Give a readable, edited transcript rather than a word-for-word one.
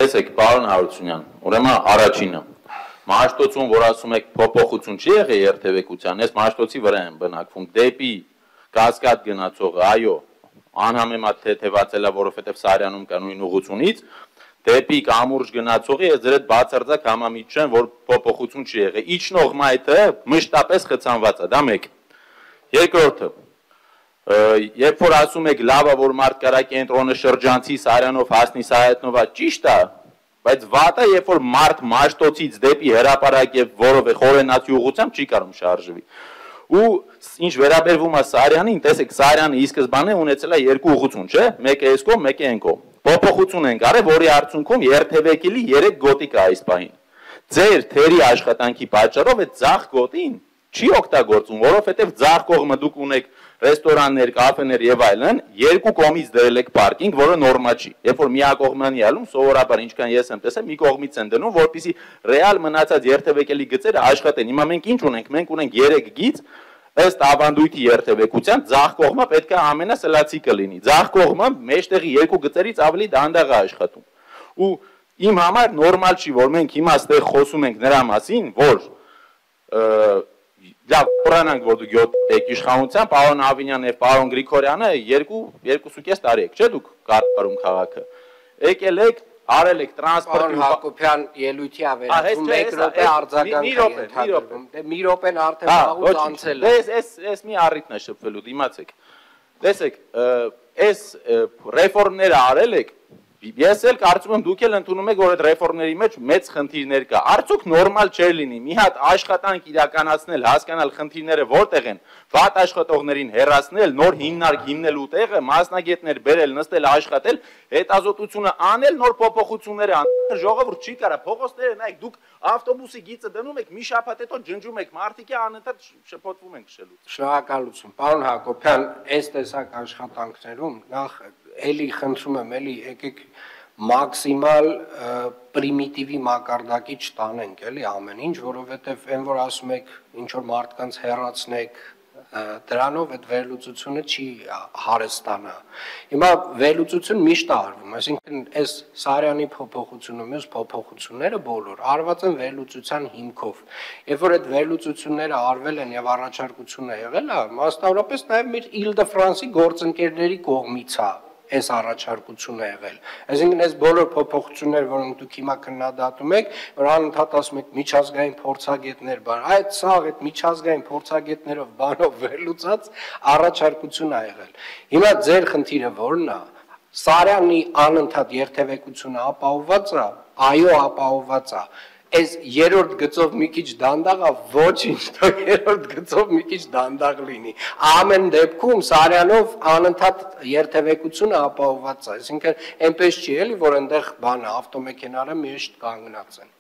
տեսեք, պարոն Հարությունյան, ուրեմն առաջինը Մաշտոցում, որ ասում եք փոփոխություն չի եղել երթևեկության, ես Մաշտոցի վրա եմ բնակվում, դեպի Կասկադ գնացողը, այո, անհամեմատ թեթևացել է, որովհետև Սարյանում կա նույն ուղղությունից, դեպի Կամուրջ գնացողի ես ձեր հետ բացարձակ համամիջ չեմ, որ փոփոխություն չի եղել։ Իջնող մայթը մշտապես խցանված է, դա մեկ։ Երկրորդը, երբ որ ասում եք լավա, որ մարդ կարա կենտրոնը շրջանցի Սարյանով հասնի Սայետնովա, ճիշտ է, բայց վատը, երբ որ մարդ Մաշտոցից դեպի հրապարակ եւ որովե խորենացի ուղղությամբ չի կարող շարժվի։ Ու ինչ վերաբերվում է Սարյանին, տեսեք, Սարյանը ի սկզբանե ունեցել է երկու ուղղություն, չէ՞, մեկը այս կողմ, մեկը այն կողմ։ Փոփոխություն են արել, որի արդյունքում երթևեկելի 3 գոտի կա այս պահին։ Ձեր թերի աշխատանքի պատճառով այդ ձախ գոտին չի օգտագործում, որովհետև ձախ կողմը դուք ունեք ռեստորաններ, կաֆեներ եւ այլն, երկու կողմից դրել եք պարկինգ, որը նորմա չի։ Երբ որ միակողմանի ալում, սովորաբար ինչքան ես եմ տեսել, մի կողմից են դնում, որպեսզի ռեալ մնացած երթևեկելի գծերը աշխատեն։ Հիմա մենք ինչ ունենք։ Մենք ունենք 3 գիծ, ըստ ավանդույթի երթևեկության, ձախ կողմը պետք է ամենասլացիկը լինի։ Ձախ կողմը մեջտեղի երկու գծերից ավելի դանդաղ է աշխատում։ Ու իմ համար նորմալ չի, որ մենք հիմա այստեղ խոսում ենք նրա մասին, որ լավ, խորանանք, որ դուք 7 եք իշխանության, պարոն Ավինյանն եւ պարոն Գրիգորյանը 2.5 տարի եք, չէ՞ դուք կառավարում քաղաքը։ Եկել եք, արել եք տրանսպորտ։ Պարոն Հակոբյան ելույթի ավերածում 1 րոպե արձագանք ենթադրվում։ Դե մի րոպեն արդեն վաղուց անցել է։ Էս մի առիթն է շփվելու, դիմացեք։ Տեսեք, այս ռեֆորմները արել եք, ես էլ կարծում եմ դուք էլ ընդունում եք, որ այդ ռեֆորմների մեջ մեծ խնդիրներ կա։ Արդյոք նորմալ չէր լինի մի հատ աշխատանք իրականացնել, հասկանալ խնդիրները որտեղ են, վատ աշխատողներին հեռացնել, նոր հիմնարկ հիմնելու տեղը, մասնագետներ բերել, նստել, աշխատել, հետազոտությունը անել, նոր փոփոխություններ անել։ Ժողովուրդ չի կարա, փողոցները նայեք, դուք ավտոբուսի գիծը դնում եք, մի շաբաթ հետո ջնջում եք, մարդիկ անընդհատ շփոթվում են քշելուց։ Շնորհակալություն։ Պարոն Հակոբյան, այս տեսակ աշխատանքներում նախ էլի խնդրում եմ, էլի եկեք մաքսիմալ պրիմիտիվի մակարդակի չտանենք, էլի ամեն ինչ, որովհետև այն որ ասում եք ինչ որ մարդկանց հեռացնեք, դրանով այդ վերլուծությունը չի հարստանա։ Հիմա վերլուծություն միշտ արվում, այսինքն այս Սարյանի փոփոխությունը, մյուս փոփոխությունները բոլոր արված են վերլուծության հիմքով։ Երբ որ այդ վերլուծությունները արվել են եւ առաջարկությունը եղել է, մասնավորապես նաեւ մեր Իլ-դե-Ֆրանսի գործընկերների կողմից է այս առաջարկությունը եղել։ Այսինքն այս բոլոր փոփոխությունները, որոնք դուք հիմա քննադատում եք, որ անընդհատ ասում եք միջազգային փորձագետներ բան, այդ սաղ այդ միջազգային փորձագետներով բանով վերլուծած առաջարկություն է եղել։ Հիմա ձեր խնդիրը ո՞րն է։ Սարյանի անընդհատ երթևեկությունը ապահովված է, այո, ապահովված է։ Այս երրորդ գծով մի քիչ դանդաղ է, ոչինչ, թող երրորդ գծով մի քիչ դանդաղ լինի։ Ամեն դեպքում Սարյանով անընդհատ երթևեկությունը ապահովված է, այսինքն այնպես չի էլի, որ այնտեղ բանը ավտոմեքենաները միշտ կանգնած են։